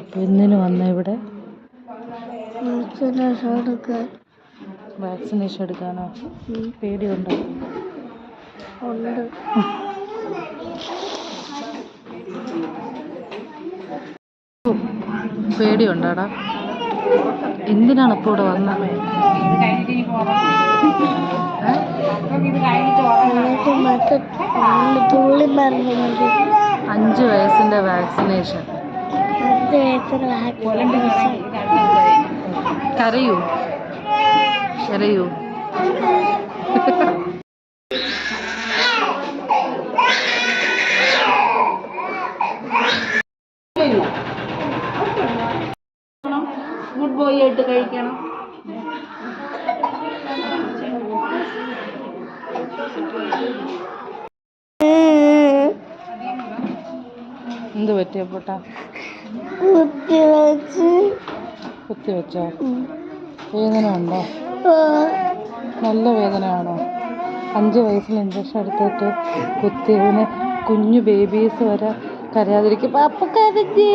അപ്പോൾ എന്തിനു വന്ന ഇവിടെ? വാക്സിനേഷൻ എടുക്കാനോ? പേടിയുണ്ടോ? പേടിയുണ്ടാടാ? എന്തിനാണ് ഇപ്പോൾ ഇവിടെ വന്നത്? 5 വയസ്സിൻ്റെ വാക്സിനേഷൻ. കരയൂ കരയൂ. ഗുഡ് ബോയ് ആയിട്ട് കഴിക്കണം. എന്ത് പറ്റിയ പൊട്ടാ? കുത്തി വെച്ചോ? വേദന ഉണ്ടോ? നല്ല വേദനയാണോ? 5 വയസ്സിൽ ഇഞ്ചക്ഷൻ എടുത്തിട്ട് കുത്തിയതിന് കുഞ്ഞു ബേബീസ് വരെ കരയാതിരിക്കും. അപ്പ കരഞ്ഞേ.